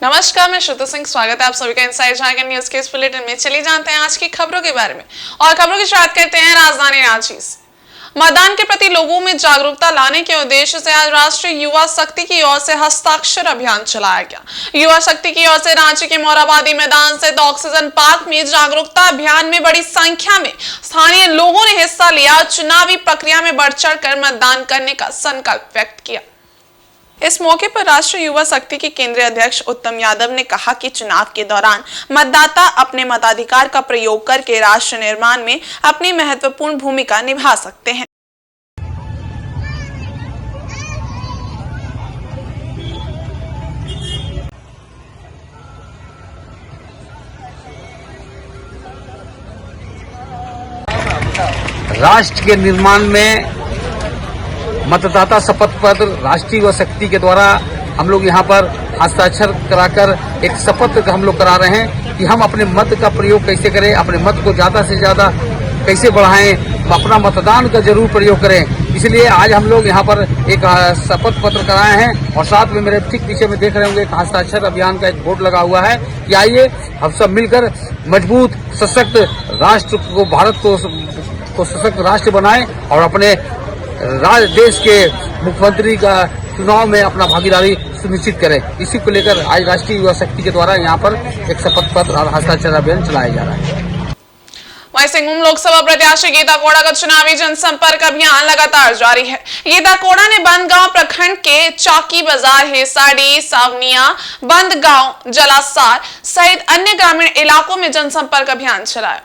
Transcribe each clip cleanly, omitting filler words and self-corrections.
नमस्कार, मैं श्रुति सिंह। स्वागत है आप सभी का इनसाइड झारखंड न्यूज के इस बुलेटिन में। चलिए जानते हैं आज की खबरों के बारे में और खबरों की शुरुआत करते हैं राजधानी रांची से। मतदान के प्रति लोगों में जागरूकता लाने के उद्देश्य से आज राष्ट्रीय युवा शक्ति की ओर से हस्ताक्षर अभियान चलाया गया। युवा शक्ति की ओर से रांची के मोराबादी मैदान स्थित ऑक्सीजन पार्क में जागरूकता अभियान में बड़ी संख्या में स्थानीय लोगों ने हिस्सा लिया। चुनावी प्रक्रिया में बढ़ चढ़ कर मतदान करने का संकल्प व्यक्त किया। इस मौके पर राष्ट्रीय युवा शक्ति के केंद्रीय अध्यक्ष उत्तम यादव ने कहा कि चुनाव के दौरान मतदाता अपने मताधिकार का प्रयोग करके राष्ट्र निर्माण में अपनी महत्वपूर्ण भूमिका निभा सकते हैं। राष्ट्र के निर्माण में मतदाता शपथ पत्र राष्ट्रीय युवा शक्ति के द्वारा हम लोग यहाँ पर हस्ताक्षर कराकर एक शपथ हम लोग करा रहे हैं कि हम अपने मत का प्रयोग कैसे करें, अपने मत को ज्यादा से ज्यादा कैसे बढ़ाएं, अपना मतदान का जरूर प्रयोग करें। इसलिए आज हम लोग यहाँ पर एक शपथ पत्र कराए हैं और साथ में मेरे ठीक पीछे में देख रहे होंगे एक हस्ताक्षर अभियान का एक बोर्ड लगा हुआ है कि आइए हम सब मिलकर मजबूत सशक्त राष्ट्र को, भारत को सशक्त राष्ट्र बनाएं और अपने देश के मुख्यमंत्री का चुनाव में अपना भागीदारी सुनिश्चित करें। इसी को लेकर आज राष्ट्रीय युवा शक्ति के द्वारा यहाँ पर एक शपथ पत्र और हस्ताक्षर अभियान चलाया जा रहा है। वहीं सिंहभूम लोकसभा प्रत्याशी गीता कोड़ा का चुनावी जनसंपर्क अभियान लगातार जारी है। गीता कोड़ा ने बंदगांव प्रखंड के चाकी बाजार, हेसाडी, सावनिया, बंदगांव, जलासार सहित अन्य ग्रामीण इलाकों में जनसंपर्क अभियान चलाया।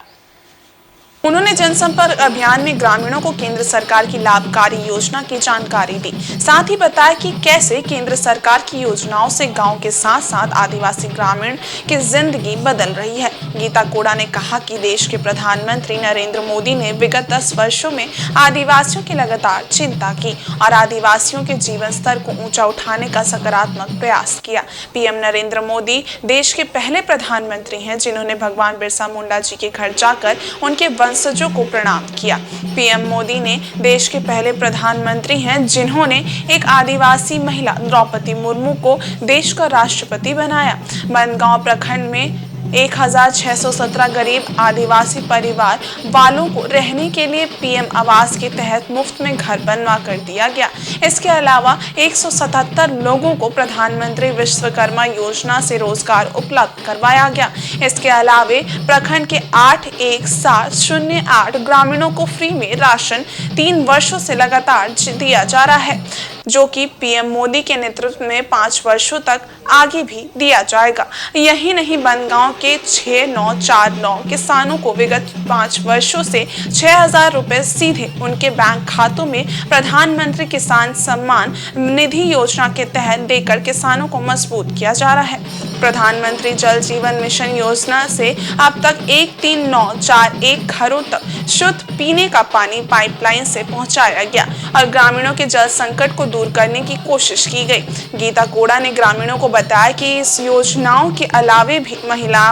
उन्होंने जनसंपर्क अभियान में ग्रामीणों को केंद्र सरकार की लाभकारी योजना की जानकारी दी। साथ ही बताया कि कैसे केंद्र सरकार की योजनाओं से गांव के साथ साथ आदिवासी ग्रामीण की जिंदगी बदल रही है। गीता कोड़ा ने कहा कि देश के प्रधानमंत्री नरेंद्र मोदी ने विगत 10 वर्षों में आदिवासियों की लगातार चिंता की और आदिवासियों के जीवन स्तर को ऊंचा उठाने का सकारात्मक प्रयास किया। पीएम नरेंद्र मोदी देश के पहले प्रधानमंत्री हैं जिन्होंने भगवान बिरसा मुंडा जी के घर जाकर उनके वंशजों को प्रणाम किया। पीएम मोदी ने देश के पहले प्रधानमंत्री हैं जिन्होंने एक आदिवासी महिला द्रौपदी मुर्मू को देश का राष्ट्रपति बनाया। बंदगांव प्रखंड में 1617 गरीब आदिवासी परिवार वालों को रहने के लिए पीएम आवास के तहत मुफ्त में घर बनवा कर दिया गया। इसके अलावा 177 लोगों को प्रधानमंत्री विश्वकर्मा योजना से रोजगार उपलब्ध करवाया गया। इसके अलावा प्रखंड के 81708 ग्रामीणों को फ्री में राशन 3 वर्षों से लगातार दिया जा रहा है, जो कि पीएम मोदी के नेतृत्व में 5 वर्षों तक आगे भी दिया जाएगा। यही नहीं, बंदगांव के 6949 किसानों को विगत 5 वर्षों से 6000 रुपए सीधे उनके बैंक खातों में प्रधानमंत्री किसान सम्मान निधि योजना के तहत देकर किसानों को मजबूत किया जा रहा है। प्रधानमंत्री जल जीवन मिशन योजना से अब तक 13941 घरों तक शुद्ध पीने का पानी पाइपलाइन से पहुंचाया गया और ग्रामीणों के जल संकट को दूर करने की कोशिश की गई। गीता कोड़ा ने ग्रामीणों को बताया कि इस योजनाओं के अलावे भी महिलाओं,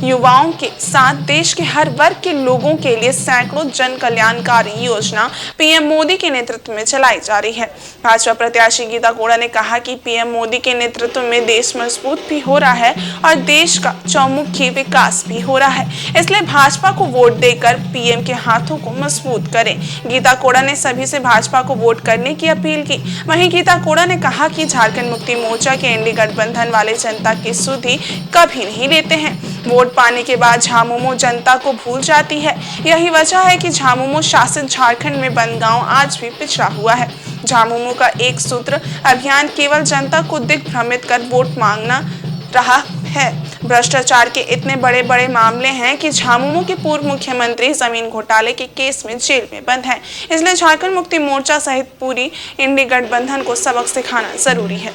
युवाओं के साथ देश के हर वर्ग के लोगों के लिए सैकड़ों जन कल्याणकारी योजना पीएम मोदी के नेतृत्व में चलाई जा रही है। भाजपा प्रत्याशी गीता कोड़ा ने कहा कि पीएम मोदी के नेतृत्व में देश मजबूत भी हो रहा है और देश का चौमुखी विकास भी हो रहा है, इसलिए भाजपा को वोट देकर पीएम के हाथों को मजबूत करें। गीता कोड़ा ने सभी से भाजपा को वोट करने की अपील की। वहीं गीता कोड़ा ने कहा कि झारखंड मुक्ति मोर्चा के एनडीए गठबंधन वाले जनता की सुधि कभी नहीं लेते हैं। वोट पाने के बाद झामुमो जनता को भूल जाती है। यही वजह है कि झामुमो शासित झारखंड में बंदगांव आज भी पिछड़ा हुआ है। झामुमो का एक सूत्र अभियान केवल जनता को दिग्भ्रमित कर वोट मांगना रहा है। भ्रष्टाचार के इतने बड़े बड़े मामले हैं कि झामुमो के पूर्व मुख्यमंत्री जमीन घोटाले के केस में जेल में बंद है। इसलिए झारखंड मुक्ति मोर्चा सहित पूरी इंडी गठबंधन को सबक सिखाना जरूरी है।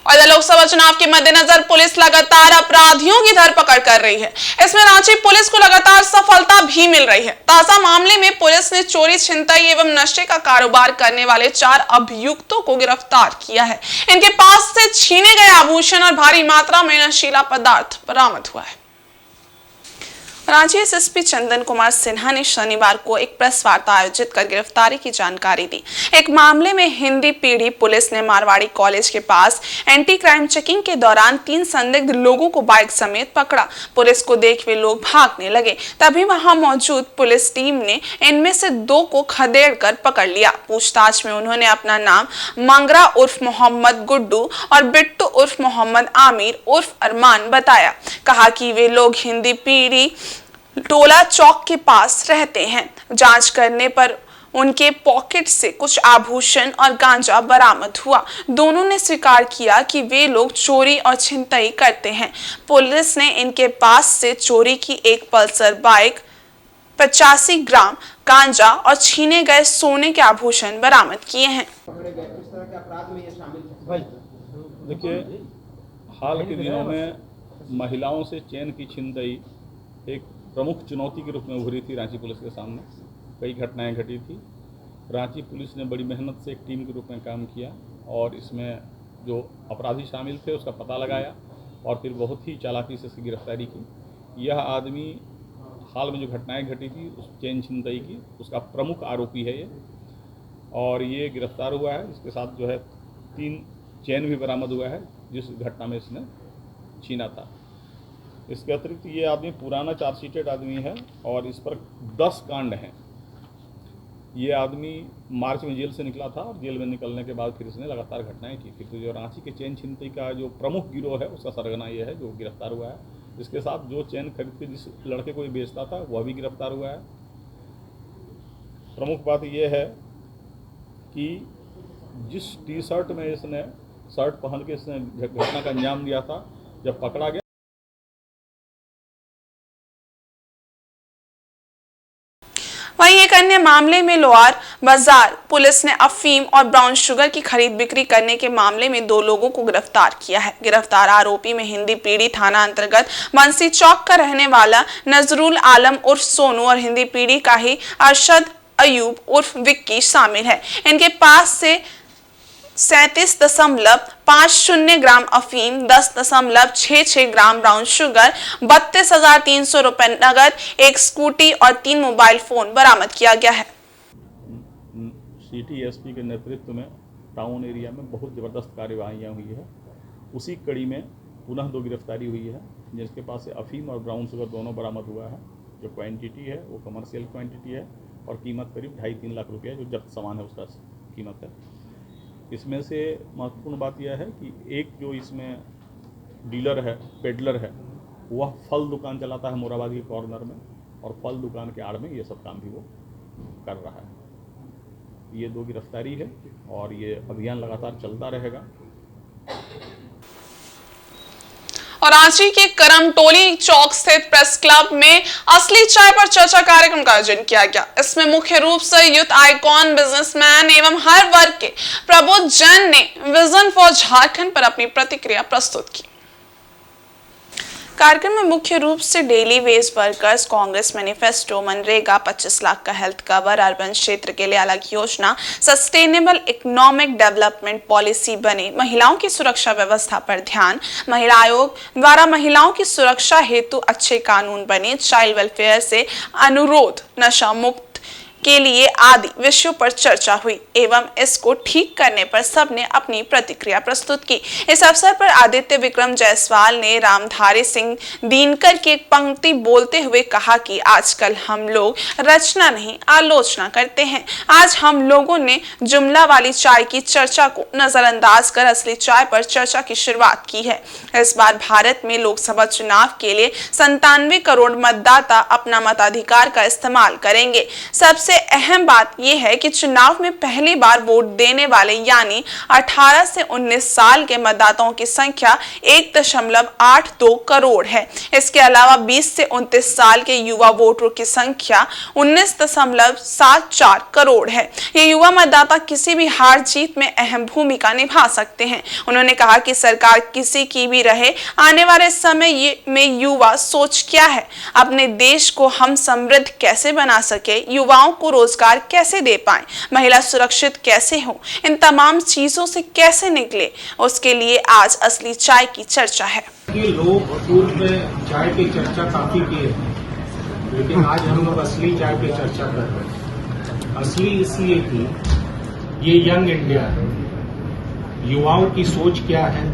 और लोकसभा चुनाव के मद्देनजर पुलिस लगातार अपराधियों की धरपकड़ कर रही है। इसमें रांची पुलिस को लगातार सफलता भी मिल रही है। ताजा मामले में पुलिस ने चोरी, छिनतई एवं नशे का कारोबार करने वाले 4 अभियुक्तों को गिरफ्तार किया है। इनके पास से छीने गए आभूषण और भारी मात्रा में नशीला पदार्थ बरामद हुआ है। रांची एसएसपी चंदन कुमार सिन्हा ने शनिवार को एक प्रेस वार्ता आयोजित कर गिरफ्तारी की जानकारी दी। एक मामले में हिंदी पीढ़ी पुलिस ने मारवाड़ी कॉलेज के पास एंटी क्राइम चेकिंग के दौरान 3 संदिग्ध लोगों को बाइक समेत पकड़ा। पुलिस को देख वे लोग भागने लगे, तभी वहां मौजूद पुलिस टीम ने इनमें से 2 को खदेड़ कर पकड़ लिया। पूछताछ में उन्होंने अपना नाम मंगरा उर्फ मोहम्मद गुड्डू और बिट्टू उर्फ मोहम्मद आमिर उर्फ अरमान बताया। कहा कि वे लोग हिंदी पीढ़ी टोला चौक के पास रहते हैं। जांच करने पर उनके पॉकेट से कुछ आभूषण और गांजा बरामद हुआ। दोनों ने स्वीकार किया कि वे लोग चोरी और छिनतई करते हैं। पुलिस ने इनके पास से चोरी की एक पल्सर बाइक, 85 ग्राम गांजा और छीने गए सोने के आभूषण बरामद किए हैं। देखिए, हाल के दिनों में महिलाओं से चैन की छिनतई एक प्रमुख चुनौती के रूप में उभरी थी रांची पुलिस के सामने। कई घटनाएं घटी थी। रांची पुलिस ने बड़ी मेहनत से एक टीम के रूप में काम किया और इसमें जो अपराधी शामिल थे उसका पता लगाया और फिर बहुत ही चालाकी से इसकी गिरफ्तारी की। यह आदमी हाल में जो घटनाएं घटी थी उस चैन छिनतई की, उसका प्रमुख आरोपी है ये, और ये गिरफ्तार हुआ है। इसके साथ जो है 3 चैन भी बरामद हुआ है जिस घटना में इसने छीना था। इसके अतिरिक्त ये आदमी पुराना चार्जशीटेड आदमी है और इस पर 10 कांड हैं। ये आदमी मार्च में जेल से निकला था और जेल में निकलने के बाद फिर इसने लगातार घटनाएं की थी। तो जो रांची के चैन छिनतई का जो प्रमुख गिरोह है उसका सरगना ये है जो गिरफ्तार हुआ है। इसके साथ जो चैन खरीद के जिस लड़के को ये बेचता था वह भी गिरफ्तार हुआ है। प्रमुख बात यह है कि जिस टी शर्ट में इसने शर्ट पहन के इसने घटना का अंजाम दिया था, जब पकड़ा गया। वहीं एक अन्य मामले में लोहार बाजार पुलिस ने अफीम और ब्राउन शुगर की खरीद बिक्री करने के मामले में 2 लोगों को गिरफ्तार किया है। गिरफ्तार आरोपी में हिंदी पीढ़ी थाना अंतर्गत बंसी चौक का रहने वाला नजरुल आलम उर्फ सोनू और हिंदी पीढ़ी का ही अरशद अयूब उर्फ विक्की शामिल है। इनके पास से 37.50 ग्राम अफीम, 10.66 ग्राम ब्राउन शुगर, 32,300 रुपए नगद, एक स्कूटी और 3 मोबाइल फोन बरामद किया गया है। सिटी एसपी के नेतृत्व में टाउन एरिया में बहुत ज़बरदस्त कार्यवाहियाँ हुई है। उसी कड़ी में पुनः 2 गिरफ्तारी हुई है जिसके पास से अफीम और ब्राउन शुगर दोनों बरामद हुआ है। जो क्वांटिटी है वो कमर्शियल क्वांटिटी है और कीमत करीब 2.5-3 लाख रुपया जो जब्त सामान है उसका कीमत है। इसमें से महत्वपूर्ण बात यह है कि एक जो इसमें डीलर है, पेडलर है, वह फल दुकान चलाता है मोराबाद के कॉर्नर में और फल दुकान के आड़ में ये सब काम भी वो कर रहा है। ये 2 गिरफ्तारी है और ये अभियान लगातार चलता रहेगा। और रांची के करमटोली चौक स्थित प्रेस क्लब में असली चाय पर चर्चा कार्यक्रम का आयोजन किया गया। इसमें मुख्य रूप से यूथ आइकॉन, बिजनेसमैन एवं हर वर्ग के प्रबुद्ध जन ने विजन फॉर झारखंड पर अपनी प्रतिक्रिया प्रस्तुत की। कार्यक्रम में मुख्य रूप से daily veg workers, Congress manifesto, MNREGA, 25 lakh का हेल्थ कवर, अर्बन क्षेत्र के लिए अलग योजना, सस्टेनेबल इकोनॉमिक डेवलपमेंट पॉलिसी बने, महिलाओं की सुरक्षा व्यवस्था पर ध्यान, महिला आयोग द्वारा महिलाओं की सुरक्षा हेतु अच्छे कानून बने, चाइल्ड वेलफेयर से अनुरोध, नशा मुक्त के लिए आदि विषयों पर चर्चा हुई एवं इसको ठीक करने पर सबने अपनी प्रतिक्रिया प्रस्तुत की। इस अवसर पर आदित्य विक्रम जायसवाल ने रामधारी सिंह दिनकर की एक पंक्ति बोलते हुए कहा कि आजकल हम लोग रचना नहीं आलोचना करते हैं। आज हम लोगों ने जुमला वाली चाय की चर्चा को नजरअंदाज कर असली चाय पर चर्चा की शुरुआत की है। इस बार भारत में लोकसभा चुनाव के लिए 97 करोड़ मतदाता अपना मताधिकार का इस्तेमाल करेंगे। सबसे अहम बात यह है कि चुनाव में पहली बार वोट देने वाले यानी 18 से 19 साल के मतदाताओं की संख्या 1.82 करोड़ है। इसके अलावा 20 से 29 साल के युवा वोटरों की संख्या 19.74 करोड़ है। ये युवा मतदाता किसी भी हार जीत में अहम भूमिका निभा सकते हैं। उन्होंने कहा कि सरकार किसी की भी रहे, आने वाले समय में युवा सोच क्या है, अपने देश को हम समृद्ध कैसे बना सके, युवाओं को रोजगार कैसे दे पाएं, महिला सुरक्षित कैसे हो, इन तमाम चीजों से कैसे निकले, उसके लिए आज असली चाय की चर्चा है। लोग पूर्व में चाय की चर्चा काफी की है, लेकिन आज हम लोग असली चाय पे चर्चा कर रहे हैं। असली इसलिए कि ये यंग इंडिया है, युवाओं की सोच क्या है,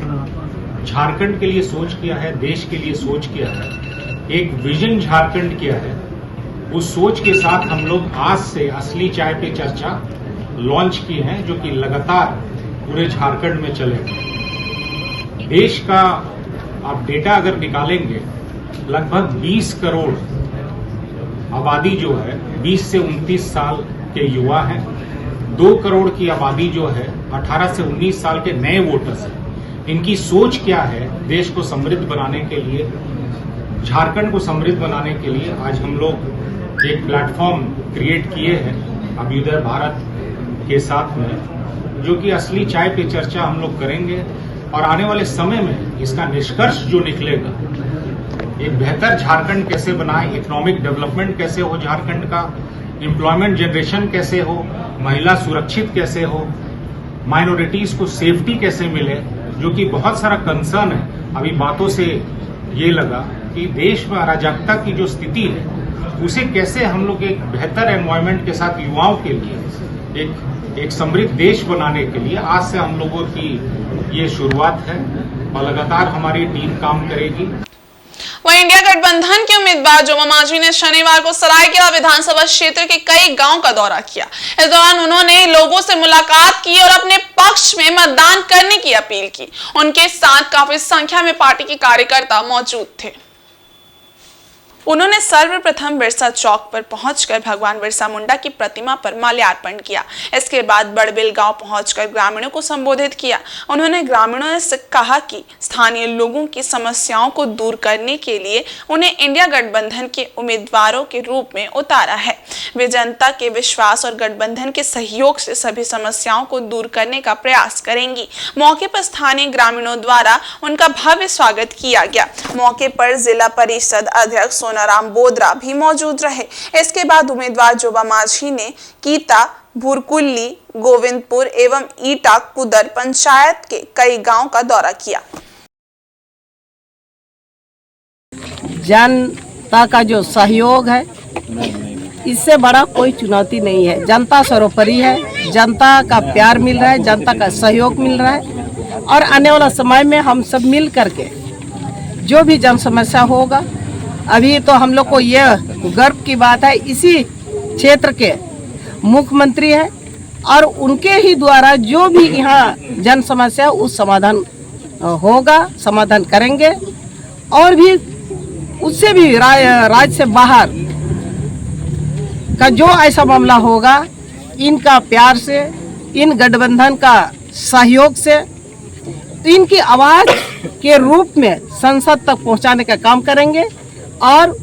झारखंड के लिए सोच क्या है, देश के लिए सोच क्या है, एक विजन झारखंड क्या है, उस सोच के साथ हम लोग आज से असली चाय पे चर्चा लॉन्च किए हैं, जो कि लगातार पूरे झारखंड में चलेगा। देश का आप डेटा अगर निकालेंगे, लगभग 20 करोड़ आबादी जो है 20 से 29 साल के युवा हैं, 2 करोड़ की आबादी जो है 18 से 19 साल के नए वोटर्स हैं। इनकी सोच क्या है देश को समृद्ध बनाने के लिए, झारखंड को समृद्ध बनाने के लिए आज हम लोग एक प्लेटफॉर्म क्रिएट किए हैं अभ्युदय भारत के साथ में, जो कि असली चाय पे चर्चा हम लोग करेंगे और आने वाले समय में इसका निष्कर्ष जो निकलेगा, एक बेहतर झारखंड कैसे बनाए, इकोनॉमिक डेवलपमेंट कैसे हो झारखंड का, एम्प्लॉयमेंट जनरेशन कैसे हो, महिला सुरक्षित कैसे हो, माइनॉरिटीज को सेफ्टी कैसे मिले, जो कि बहुत सारा कंसर्न है। अभी बातों से ये लगा कि देश में अराजकता की जो स्थिति है उसे कैसे हम लोग एक बेहतर एनवायरनमेंट के साथ युवाओं के लिए एक समृद्ध देश बनाने के लिए आज से हम लोगों की ये शुरुआत है और लगातार हमारी टीम काम करेगी। वहीं इंडिया गठबंधन के उम्मीदवार जोबा मांझी ने शनिवार को सरायकेला विधानसभा क्षेत्र के कई गांव का दौरा किया। इस दौरान उन्होंने लोगों से मुलाकात की और अपने पक्ष में मतदान करने की अपील की। उनके साथ काफी संख्या में पार्टी के कार्यकर्ता मौजूद थे। उन्होंने सर्वप्रथम बिरसा चौक पर पहुंचकर भगवान बिरसा मुंडा की प्रतिमा पर माल्यार्पण किया। इसके बाद बड़बिल गांव पहुंचकर ग्रामीणों को संबोधित किया। उन्होंने ग्रामीणों से कहा कि स्थानीय लोगों की समस्याओं को दूर करने के लिए उन्हें इंडिया गठबंधन के उम्मीदवारों के रूप में उतारा है। वे जनता के विश्वास और गठबंधन के सहयोग से सभी समस्याओं को दूर करने का प्रयास करेंगी। मौके पर स्थानीय ग्रामीणों द्वारा उनका भव्य स्वागत किया गया। मौके पर जिला परिषद अध्यक्ष राम बोदरा भी मौजूद रहे। इसके बाद उम्मीदवार जोबा मांझी ने कीता, भुरकुल्ली, गोविंदपुर एवं ईटा कुदर पंचायत के कई गांव का दौरा किया। जनता का जो सहयोग है, इससे बड़ा कोई चुनौती नहीं है। जनता सर्वोपरि है, जनता का प्यार मिल रहा है, जनता का सहयोग मिल रहा है और आने वाला समय में हम सब मिल करके जो भी जन समस्या होगा, अभी तो हम लोग को यह गर्व की बात है, इसी क्षेत्र के मुख्यमंत्री हैं और उनके ही द्वारा जो भी यहाँ जन समस्या उस समाधान होगा, समाधान करेंगे और भी उससे भी राज्य से बाहर का जो ऐसा मामला होगा, इनका प्यार से, इन गठबंधन का सहयोग से इनकी आवाज़ के रूप में संसद तक पहुँचाने का काम करेंगे और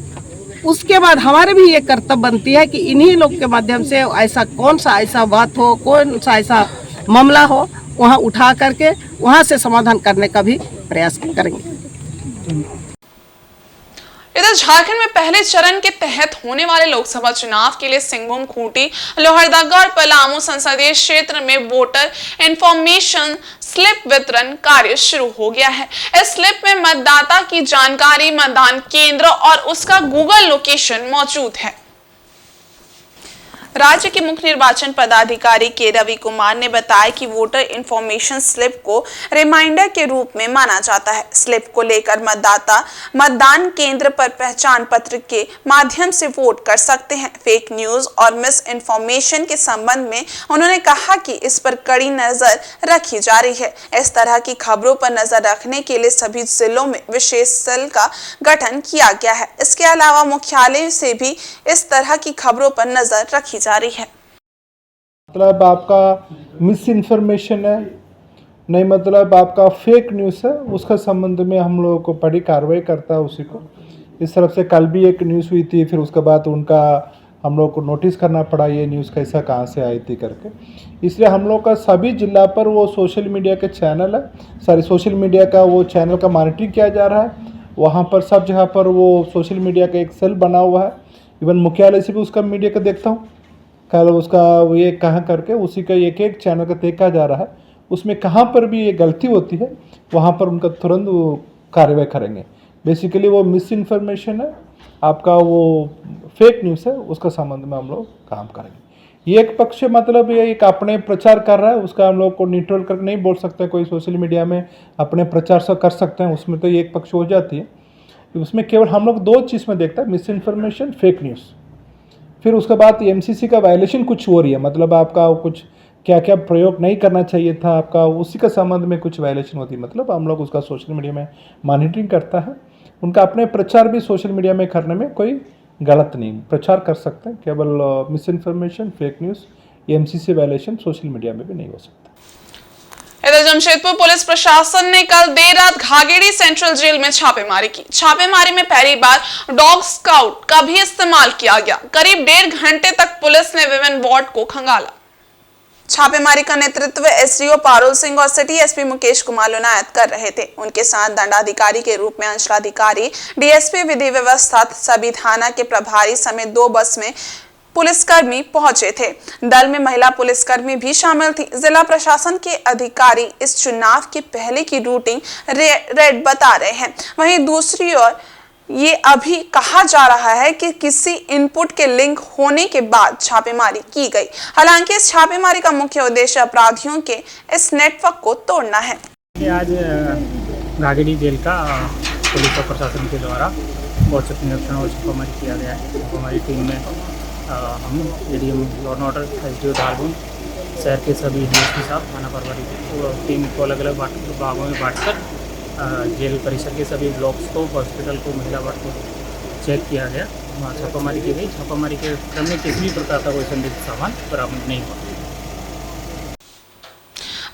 उसके बाद हमारे भी ये कर्तव्य बनती है कि इन्हीं लोग के माध्यम से ऐसा कौन सा ऐसा बात हो, कौन सा ऐसा मामला हो, वहाँ उठा करके वहाँ से समाधान करने का भी प्रयास करेंगे। इधर झारखंड में पहले चरण के तहत होने वाले लोकसभा चुनाव के लिए सिंहभूम, खूंटी, लोहरदगा और पलामू संसदीय क्षेत्र में वोटर इंफॉर्मेशन स्लिप वितरण कार्य शुरू हो गया है। इस स्लिप में मतदाता की जानकारी, मतदान केंद्र और उसका गूगल लोकेशन मौजूद है। राज्य के मुख्य निर्वाचन पदाधिकारी के रवि कुमार ने बताया कि वोटर इंफॉर्मेशन स्लिप को रिमाइंडर के रूप में माना जाता है। स्लिप को लेकर मतदाता मतदान केंद्र पर पहचान पत्र के माध्यम से वोट कर सकते हैं। फेक न्यूज और मिस इन्फॉर्मेशन के संबंध में उन्होंने कहा कि इस पर कड़ी नजर रखी जा रही है। इस तरह की खबरों पर नजर रखने के लिए सभी जिलों में विशेष सेल का गठन किया गया है। इसके अलावा मुख्यालय से भी इस तरह की खबरों पर नजर रखी जा रही है। मतलब आपका मिस इन्फॉर्मेशन है, नहीं मतलब आपका फेक न्यूज़ है, उसका संबंध में हम लोगों को बड़ी कार्रवाई करता है उसी को। इस तरफ से कल भी एक न्यूज़ हुई थी, फिर उसके बाद उनका हम लोग को नोटिस करना पड़ा ये न्यूज़ कैसा कहाँ से आई थी करके। इसलिए हम लोग का सभी जिला पर वो सोशल मीडिया के चैनल है, सोशल मीडिया का वो चैनल का मॉनिटरिंग किया जा रहा है। वहाँ पर सब जगह पर वो सोशल मीडिया का एक सेल बना हुआ है। इवन मुख्यालय से भी उसका मीडिया का देखता हूँ, कल उसका ये कहाँ करके उसी का एक एक चैनल का देखा जा रहा है। उसमें कहाँ पर भी ये गलती होती है वहाँ पर उनका तुरंत कार्रवाई करेंगे। बेसिकली वो मिस इन्फॉर्मेशन है आपका वो फेक न्यूज़ है उसका संबंध में हम लोग काम करेंगे। ये एक पक्ष मतलब ये एक अपने प्रचार कर रहा है, उसका हम लोग को न्यूट्रल करके नहीं बोल सकते। कोई सोशल मीडिया में अपने प्रचार से कर सकते हैं, उसमें तो ये एक पक्ष हो जाती है। उसमें केवल हम लोग दो चीज़ में देखते हैं, मिस इन्फॉर्मेशन, फेक न्यूज़। फिर उसके बाद एमसीसी का वायलेशन कुछ हो रही है, मतलब आपका कुछ क्या क्या प्रयोग नहीं करना चाहिए था आपका, उसी के संबंध में कुछ वायलेशन होती है, मतलब हम लोग उसका सोशल मीडिया में मॉनिटरिंग करता है। उनका अपने प्रचार भी सोशल मीडिया में करने में कोई गलत नहीं, प्रचार कर सकते हैं। केवल miss information, fake news, MCC violation social media में भी नहीं हो सकता। इधर जमशेदपुर पुलिस प्रशासन ने कल देर रात घाघेड़ी सेंट्रल जेल में छापेमारी की। छापेमारी में पहली बार डॉग स्काउट का भी इस्तेमाल किया गया। करीब 1.5 घंटे तक पुलिस ने विभिन्न वार्ड को खंगाला। छापेमारी का नेतृत्व एसडीओ पारुल सिंह और सिटी एसपी मुकेश कुमार लोनायत कर रहे थे। उनके साथ दंडाधिकारी के रूप में अंचलाधिकारी, डीएसपी विधि व्यवस्था, सभी थाना के प्रभारी समेत 2 बस में पुलिसकर्मी पहुंचे थे। दल में महिला पुलिसकर्मी भी शामिल थी। जिला प्रशासन के अधिकारी इस चुनाव के पहले की रूटिंग रेड बता रहे हैं। वहीं दूसरी ओर ये अभी कहा जा रहा है कि किसी इनपुट के लिंक होने के बाद छापेमारी की गई। हालांकि इस छापेमारी का मुख्य उद्देश्य अपराधियों के इस नेटवर्क को तोड़ना है। आज घाघेड़ी जेल का पुलिस और प्रशासन के द्वारा औचक निरीक्षण और छापामारी किया गया है। हमारी टीम में हम ADM law and order, SDO Dhargun, शहर के सभी डीएसपी साहब, थाना प्रभारी टीम को अलग अलग भागों में बांटकर जेल परिसर के सभी ब्लॉक्स को, हॉस्पिटल को, महिला वार्ड को चेक किया गया। वहाँ छापामारी की गई। छापामारी के क्रम में किसी भी प्रकार का कोई संदिग्ध सामान बरामद नहीं हुआ।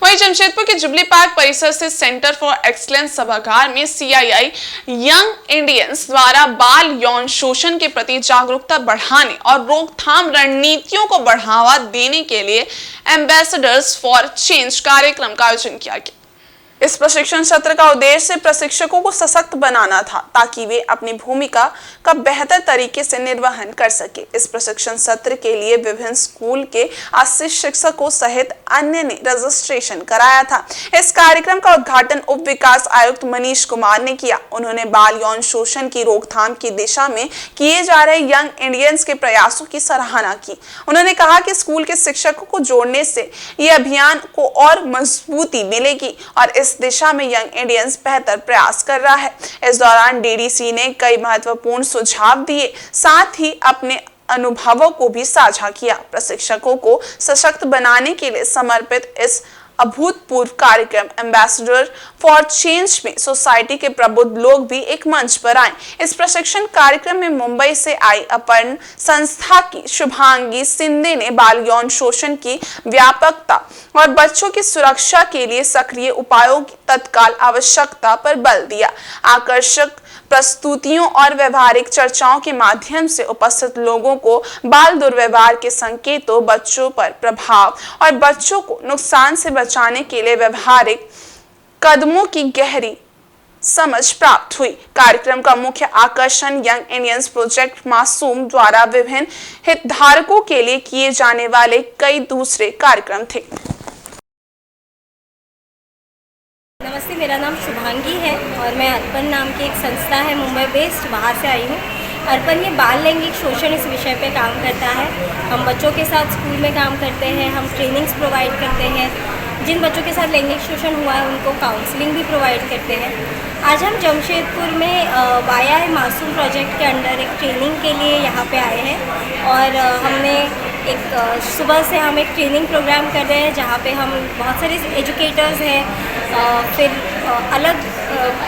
वहीं जमशेदपुर के जुबली पार्क परिसर से सेंटर फॉर एक्सीलेंस सभागार में सीआईआई यंग इंडियंस द्वारा बाल यौन शोषण के प्रति जागरूकता बढ़ाने और रोकथाम रणनीतियों को बढ़ावा देने के लिए एम्बेसडर्स फॉर चेंज कार्यक्रम का आयोजन किया गया। इस प्रशिक्षण सत्र का उद्देश्य प्रशिक्षकों को सशक्त बनाना था ताकि वे अपनी भूमिका का बेहतर तरीके से निर्वहन कर सके। इस प्रशिक्षण सत्र के लिए विभिन्न स्कूल के 80 शिक्षकों सहित अन्य ने रजिस्ट्रेशन कराया था। इस कार्यक्रम का उद्घाटन उप विकास आयुक्त मनीष कुमार ने किया। उन्होंने बाल यौन शोषण की रोकथाम की दिशा में किए जा रहे यंग इंडियंस के प्रयासों की सराहना की। उन्होंने कहा कि स्कूल के शिक्षकों को जोड़ने से ये अभियान को और मजबूती मिलेगी और इस दिशा में यंग इंडियंस बेहतर प्रयास कर रहा है। इस दौरान डीडीसी ने कई महत्वपूर्ण सुझाव दिए, साथ ही अपने अनुभवों को भी साझा किया। प्रशिक्षकों को सशक्त बनाने के लिए समर्पित इस अभूतपूर्व कार्यक्रम एम्बेसडर फॉर चेंज में सोसाइटी के प्रबुद्ध लोग भी एक मंच पर आए। इस प्रशिक्षण कार्यक्रम में मुंबई से आई अपर्ण संस्था की शुभांगी सिंधे ने बाल यौन शोषण की व्यापकता और बच्चों की सुरक्षा के लिए सक्रिय उपायों की तत्काल आवश्यकता पर बल दिया। आकर्षक प्रस्तुतियों और व्यवहारिक चर्चाओं के माध्यम से उपस्थित लोगों को बाल दुर्व्यवहार के संकेतों, बच्चों पर प्रभाव और बच्चों को नुकसान से बचाने के लिए व्यवहारिक कदमों की गहरी समझ प्राप्त हुई। कार्यक्रम का मुख्य आकर्षण यंग इंडियंस प्रोजेक्ट मासूम द्वारा विभिन्न हितधारकों के लिए किए जाने वाले कई दूसरे कार्यक्रम थे। नमस्ते, मेरा नाम शुभांगी है और मैं अर्पण नाम की एक संस्था है मुंबई बेस्ड, वहाँ से आई हूँ। अर्पण ये बाल लैंगिक शोषण इस विषय पे काम करता है। हम बच्चों के साथ स्कूल में काम करते हैं, हम ट्रेनिंग्स प्रोवाइड करते हैं। जिन बच्चों के साथ लैंगिक शोषण हुआ है उनको काउंसलिंग भी प्रोवाइड करते हैं। आज हम जमशेदपुर में वाया मासूम प्रोजेक्ट के अंडर एक ट्रेनिंग के लिए यहाँ पे आए हैं और हमने एक सुबह से हम एक ट्रेनिंग प्रोग्राम कर रहे हैं जहाँ पे हम बहुत सारे एजुकेटर्स हैं, फिर अलग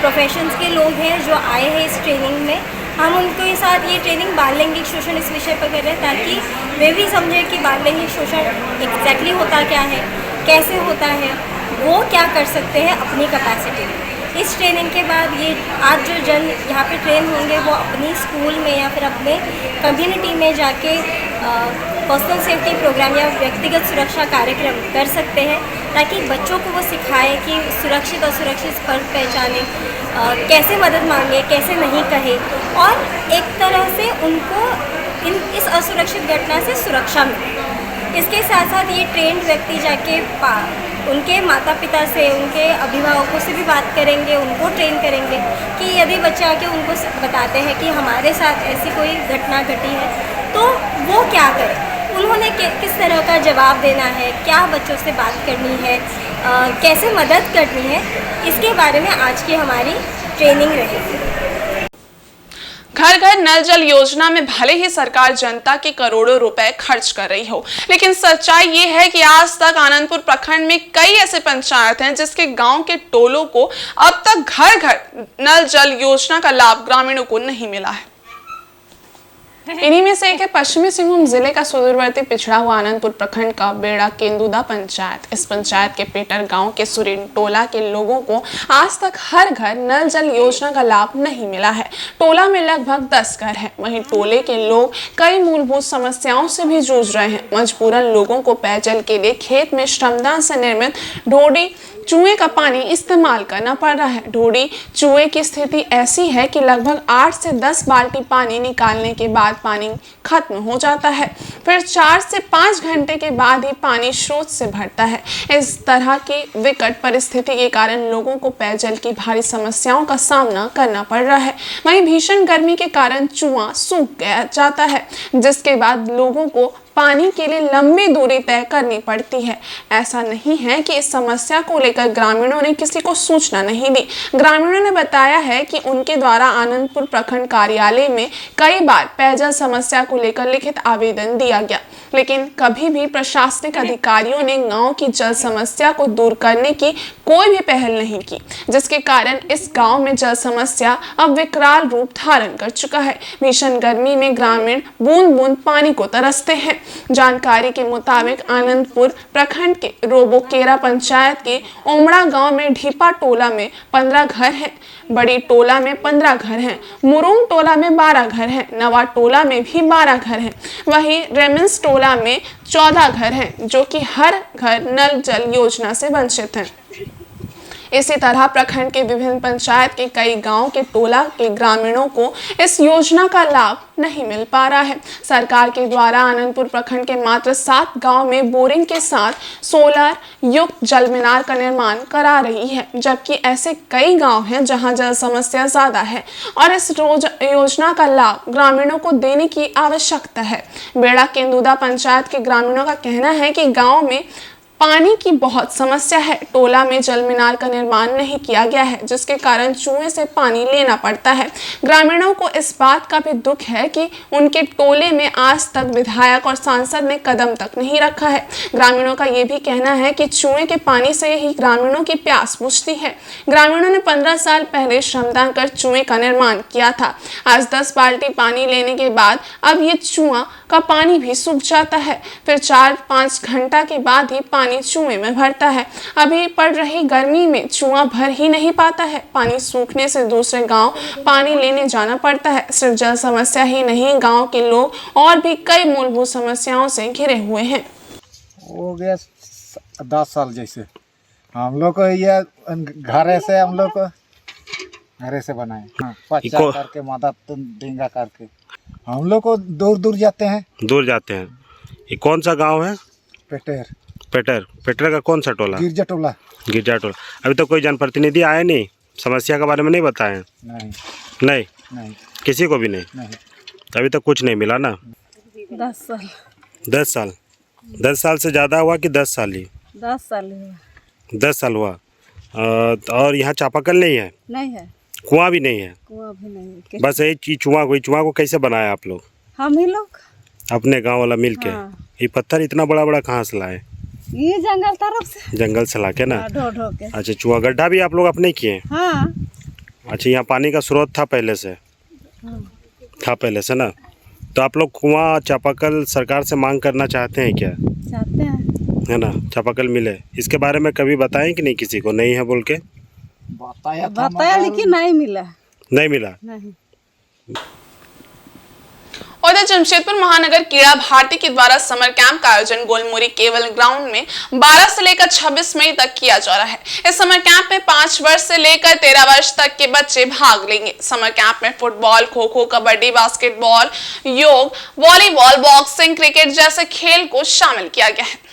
प्रोफेशंस के लोग हैं जो आए हैं इस ट्रेनिंग में। हम उनके साथ ये ट्रेनिंग बाल लैंगिक शोषण इस विषय पर कर रहे हैं ताकि वे भी समझें कि बाल लैंगिक शोषण एग्जैक्टली होता क्या है, कैसे होता है, वो क्या कर सकते हैं अपनी कैपेसिटी में। इस ट्रेनिंग के बाद ये आज जो जन यहाँ पे ट्रेन होंगे वो अपनी स्कूल में या फिर अपने कम्युनिटी में जाके पर्सनल सेफ्टी प्रोग्राम या व्यक्तिगत सुरक्षा कार्यक्रम कर सकते हैं ताकि बच्चों को वो सिखाए कि सुरक्षित और सुरक्षित फर्क पहचाने, कैसे मदद मांगे, कैसे नहीं कहे और एक तरह से उनको इस असुरक्षित घटना से सुरक्षा मिले। इसके साथ साथ ये ट्रेंड व्यक्ति जाके उनके माता पिता से, उनके अभिभावकों से भी बात करेंगे, उनको ट्रेन करेंगे कि यदि बच्चे आके उनको बताते हैं कि हमारे साथ ऐसी कोई घटना घटी है तो वो क्या करें, उन्होंने किस तरह का जवाब देना है, क्या बच्चों से बात करनी है, कैसे मदद करनी है, इसके बारे में आज की हमारी ट्रेनिंग रहेगी। घर घर नल जल योजना में भले ही सरकार जनता के करोड़ों रुपए खर्च कर रही हो, लेकिन सच्चाई ये है कि आज तक आनंदपुर प्रखंड में कई ऐसे पंचायत हैं जिसके गांव के टोलों को अब तक घर घर नल जल योजना का लाभ ग्रामीणों को नहीं मिला है। इन्हीं में से एक है पश्चिमी सिंहभूम जिले का सुदूरवर्ती पिछड़ा हुआ आनंदपुर प्रखंड का बेड़ा केंदुदा पंचायत। इस पंचायत के पेटर गांव के सुरीन टोला के लोगों को आज तक हर घर नल जल योजना का लाभ नहीं मिला है। टोला में लगभग 10 घर हैं। वहीं टोले के लोग कई मूलभूत समस्याओं से भी जूझ रहे हैं। मजबूरन लोगों को पेयजल के लिए खेत में श्रमदान से निर्मित ढोड़ी चूहे का पानी इस्तेमाल करना पड़ रहा है। ढोड़ी चूहे की स्थिति ऐसी है कि लगभग 8 से 10 बाल्टी पानी निकालने के बाद पानी खत्म हो जाता है, फिर 4 से 5 घंटे के बाद ही पानी स्रोत से भरता है। इस तरह की विकट परिस्थिति के कारण लोगों को पेयजल की भारी समस्याओं का सामना करना पड़ रहा है। वहीं भीषण गर्मी के कारण चूहा सूख जाता है, जिसके बाद लोगों को पानी के लिए लंबी दूरी तय करनी पड़ती है। ऐसा नहीं है कि इस समस्या को लेकर ग्रामीणों ने किसी को सूचना नहीं दी। ग्रामीणों ने बताया है कि उनके द्वारा आनंदपुर प्रखंड कार्यालय में कई बार पेयजल समस्या को लेकर लिखित आवेदन दिया गया, लेकिन कभी भी प्रशासनिक अधिकारियों ने गांव की जल समस्या को दूर करने की कोई भी पहल नहीं की, जिसके कारण इस गांव में जल समस्या अब विकराल रूप धारण कर चुका है। भीषण गर्मी में ग्रामीण बूंद बूंद पानी को तरसते हैं। जानकारी के मुताबिक आनंदपुर प्रखंड के रोबोकेरा पंचायत के ओमड़ा गांव में ढीपा टोला में 15 घर हैं, बड़ी टोला में 15 घर हैं, मुरुंग टोला में 12 घर हैं, नवा टोला में भी 12 घर हैं, वहीं रेमिंस टोला में 14 घर हैं, जो कि हर घर नल जल योजना से वंचित हैं। इसी तरह प्रखंड के विभिन्न पंचायत के कई गांव के टोला के ग्रामीणों को इस योजना का लाभ नहीं मिल पा रहा है। सरकार के द्वारा आनंदपुर प्रखंड के मात्र 7 गांव में बोरिंग के साथ सोलर युक्त जल मीनार का निर्माण करा रही है, जबकि ऐसे कई गांव हैं जहां जल समस्या ज्यादा है और इस योजना का लाभ ग्रामीणों को देने की आवश्यकता है। बेड़ा केंदुदा पंचायत के ग्रामीणों का कहना है कि गाँव में पानी की बहुत समस्या है। टोला में जल मीनार का निर्माण नहीं किया गया है, जिसके कारण कुएं से पानी लेना पड़ता है। ग्रामीणों को इस बात का भी दुख है कि उनके टोले में आज तक विधायक और सांसद ने कदम तक नहीं रखा है। ग्रामीणों का ये भी कहना है कि कुएं के पानी से ही ग्रामीणों की प्यास बुझती है। ग्रामीणों ने 15 साल पहले श्रमदान कर कुएं का निर्माण किया था। आज 10 बाल्टी पानी लेने के बाद अब ये कुआं का पानी भी सूख जाता है, फिर 4-5 घंटा के बाद ही पानी कुएं में भरता है। अभी पड़ रही गर्मी में कुआं भर ही नहीं पाता है। पानी सूखने से दूसरे गांव पानी लेने जाना पड़ता है। सिर्फ जल समस्या ही नहीं, गांव के लोग और भी कई मूलभूत समस्याओं से घिरे हुए हैं। हो गया 10 साल जैसे हम लोग को ये घर से हम लोग को घरे से बनाए, पच्चा करके मदद देंगे करके हम लोग को दूर दूर जाते हैं। ये कौन सा गांव है? पेटर का कौन सा टोला? गिरजा टोला। अभी तक कोई जनप्रतिनिधि आए नहीं, समस्या के बारे में नहीं बताए? नहीं किसी को भी नहीं। अभी तक कुछ नहीं मिला ना? 10 साल से ज़्यादा हुआ कि 10 साल ही? 10 साल हुआ। और यहाँ चापाकल नहीं है? नहीं है। कुआं भी नहीं है? बस यही चूहा को कैसे बनाया आप लोग? हम ही लोग अपने गांव वाला मिल के। ये पत्थर इतना बड़ा बड़ा कहाँ से लाए? ये जंगल से लाके ना? ढो के। अच्छा, चूहा गड्ढा भी आप लोग अपने किए? हाँ। अच्छा, यहाँ पानी का स्रोत था पहले से? ना? तो आप लोग कुआं चापाकल सरकार से मांग करना चाहते हैं क्या? चाहते हैं, है ना, चापाकल मिले। इसके बारे में कभी बताएं कि नहीं किसी को? नहीं है बोल के बताया लेकिन नहीं मिला। नहीं। उधर जमशेदपुर महानगर क्रीड़ा भारती के द्वारा समर कैंप का आयोजन गोलमुरी केवल ग्राउंड में 12 से लेकर 26 मई तक किया जा रहा है। इस समर कैंप में 5 वर्ष से लेकर 13 वर्ष तक के बच्चे भाग लेंगे। समर कैंप में फुटबॉल, खो खो, कबड्डी, बास्केटबॉल, योग, वॉलीबॉल, बॉक्सिंग, क्रिकेट जैसे खेल को शामिल किया गया है।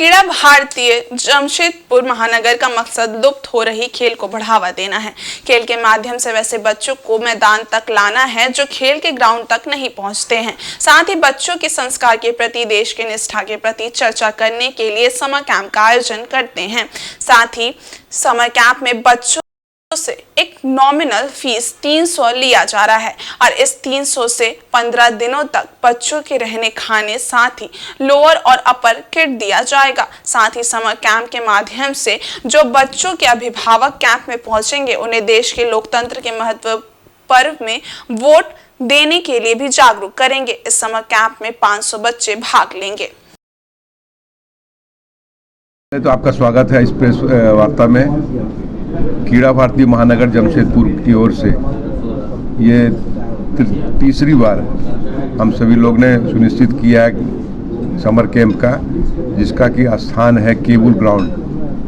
क्रीड़ा भारतीय जमशेदपुर महानगर का मकसद लुप्त हो रही खेल को बढ़ावा देना है। खेल के माध्यम से वैसे बच्चों को मैदान तक लाना है जो खेल के ग्राउंड तक नहीं पहुंचते हैं। साथ ही बच्चों के संस्कार के प्रति, देश के निष्ठा के प्रति चर्चा करने के लिए समर कैंप का आयोजन करते हैं। साथ ही समर कैंप में बच्चों से एक नॉमिनल फीस 300 लिया जा रहा है और इस 300 से 15 दिनों तक बच्चों के रहने खाने, साथ ही लोअर और अपर किट दिया जाएगा। साथ ही समर कैंप के माध्यम से जो बच्चों के अभिभावक कैंप में पहुंचेंगे उन्हें देश के लोकतंत्र के महत्व पर्व में वोट देने के लिए भी जागरूक करेंगे। इस समर कैंप में 500 बच्चे भाग लेंगे। तो आपका स्वागत है इस प्रेस वार्ता में। क्रीड़ा भारतीय महानगर जमशेदपुर की ओर से ये तीसरी बार हम सभी लोग ने सुनिश्चित किया है समर कैंप का, जिसका कि स्थान है केबुल ग्राउंड,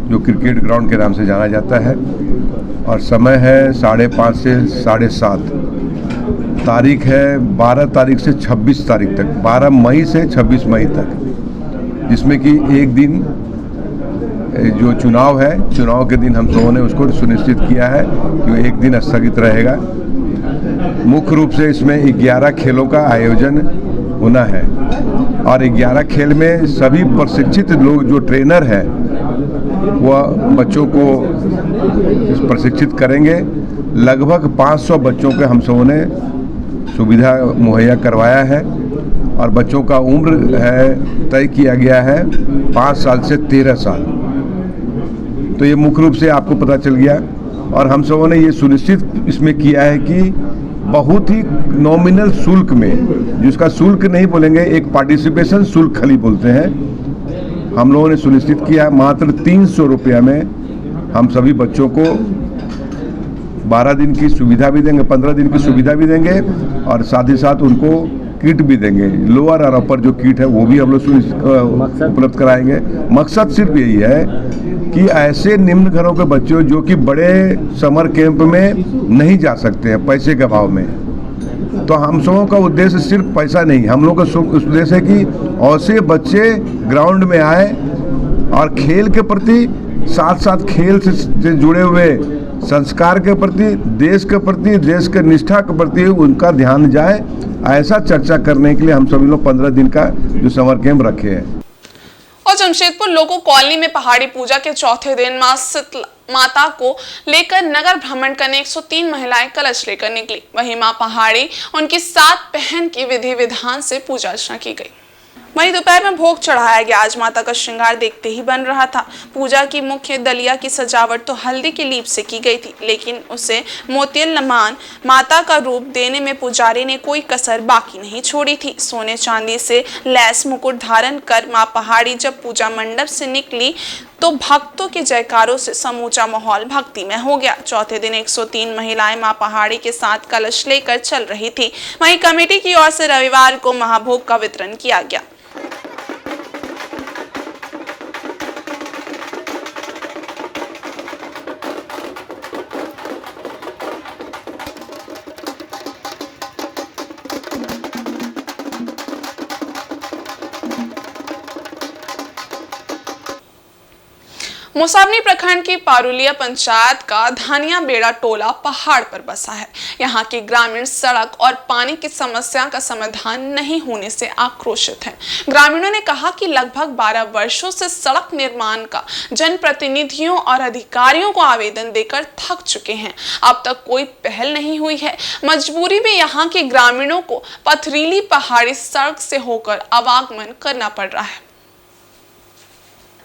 जो क्रिकेट ग्राउंड के नाम से जाना जाता है। और समय है 5:30 से 7:30। तारीख है 12 तारीख से 26 तारीख तक, 12 मई से 26 मई तक, जिसमें कि एक दिन जो चुनाव है, चुनाव के दिन हम लोगों ने उसको सुनिश्चित किया है कि वो एक दिन स्थगित रहेगा। मुख्य रूप से इसमें 11 खेलों का आयोजन होना है और 11 खेल में सभी प्रशिक्षित लोग जो ट्रेनर है वह बच्चों को प्रशिक्षित करेंगे। लगभग 500 बच्चों के हम सबों ने सुविधा मुहैया करवाया है और बच्चों का उम्र है तय किया गया है 5 साल से 13 साल। तो ये मुख्य रूप से आपको पता चल गया और हम सबों ने ये सुनिश्चित इसमें किया है कि बहुत ही नॉमिनल शुल्क में, जिसका शुल्क नहीं बोलेंगे, एक पार्टिसिपेशन शुल्क खाली बोलते हैं, हम लोगों ने सुनिश्चित किया। मात्र 300 रुपया में हम सभी बच्चों को 12 दिन की सुविधा भी देंगे, 15 दिन की सुविधा भी देंगे और साथ ही साथ उनको किट भी देंगे। लोअर और अपर जो किट है वो भी हम लोग उपलब्ध कराएंगे। मकसद सिर्फ यही है कि ऐसे निम्न घरों के बच्चों जो कि बड़े समर कैंप में नहीं जा सकते हैं पैसे के अभाव में, तो हम सबों का उद्देश्य सिर्फ पैसा नहीं, हम लोग का उद्देश्य है कि ऐसे बच्चे ग्राउंड में आए और खेल के प्रति, साथ साथ खेल से जुड़े हुए संस्कार के प्रति, देश के प्रति, देश के निष्ठा के प्रति उनका ध्यान जाए। ऐसा चर्चा करने के लिए हम सभी लोग 15 दिन का जो समर कैंप रखे हैं। और जमशेदपुर लोको कॉलोनी में पहाड़ी पूजा के चौथे दिन मां शीतला माता को लेकर नगर भ्रमण करने 103 महिलाएं कलश लेकर निकली। वहीं मां पहाड़ी उनकी 7 बहन की विधि विधान से पूजा अर्चना की गई। वहीं दोपहर में भोग चढ़ाया गया। आज माता का श्रृंगार देखते ही बन रहा था। पूजा की मुख्य दलिया की सजावट तो हल्दी की लीप से की गई थी, लेकिन उसे मोतियलमान माता का रूप देने में पुजारी ने कोई कसर बाकी नहीं छोड़ी थी। सोने चांदी से लैस मुकुट धारण कर मां पहाड़ी जब पूजा मंडप से निकली तो भक्तों के जयकारों से समूचा माहौल भक्तिमय हो गया। चौथे दिन 103 महिलाएं मां पहाड़ी के साथ कलश लेकर चल रही थी। वहीं कमेटी की ओर से रविवार को महाभोग का वितरण किया गया। मुसावनी प्रखंड की पारुलिया पंचायत का धानिया बेड़ा टोला पहाड़ पर बसा है। यहाँ के ग्रामीण सड़क और पानी की समस्या का समाधान नहीं होने से आक्रोशित हैं। ग्रामीणों ने कहा कि लगभग 12 वर्षों से सड़क निर्माण का जनप्रतिनिधियों और अधिकारियों को आवेदन देकर थक चुके हैं। अब तक कोई पहल नहीं हुई है। मजबूरी में यहाँ के ग्रामीणों को पथरीली पहाड़ी सड़क से होकर आवागमन करना पड़ रहा है।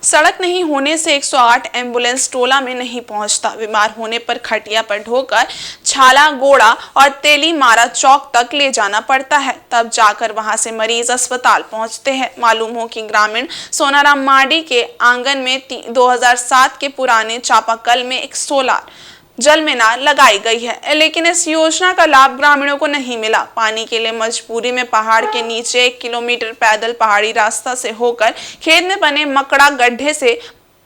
सड़क नहीं होने से 108 एम्बुलेंस टोला में नहीं पहुंचता। बीमार होने पर खटिया पर ढोकर छाला गोड़ा और तेली मारा चौक तक ले जाना पड़ता है, तब जाकर वहां से मरीज अस्पताल पहुंचते हैं। मालूम हो कि ग्रामीण सोनाराम मार्डी के आंगन में 2007 के पुराने चापाकल में एक सोलर जल मीनार लगाई गई है, लेकिन इस योजना का लाभ ग्रामीणों को नहीं मिला। पानी के लिए मजबूरी में पहाड़ के नीचे 1 किलोमीटर पैदल पहाड़ी रास्ता से होकर खेत में बने मकड़ा गड्ढे से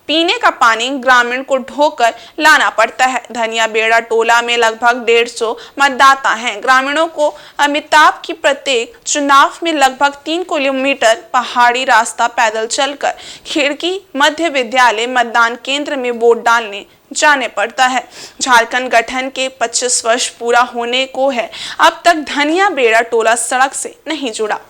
पीने का पानी ग्रामीण को ढोकर लाना पड़ता है। धनिया बेड़ा टोला में लगभग 150 मतदाता हैं। ग्रामीणों को अमिताभ की प्रत्येक चुनाव में लगभग 3 किलोमीटर पहाड़ी रास्ता पैदल चलकर खिड़की मध्य विद्यालय मतदान केंद्र में वोट डालने जाने पड़ता है। झारखंड गठन के 25 वर्ष पूरा होने को है। अब तक धनिया बेड़ा टोला सड़क से नहीं जुड़ा।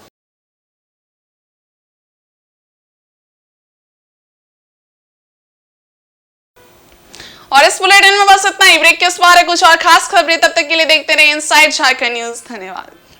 और इस बुलेटिन में बस इतना ही। ब्रेक के उस पार है कुछ और खास खबरें, तब तक के लिए देखते रहिए इनसाइड झारखंड न्यूज। धन्यवाद।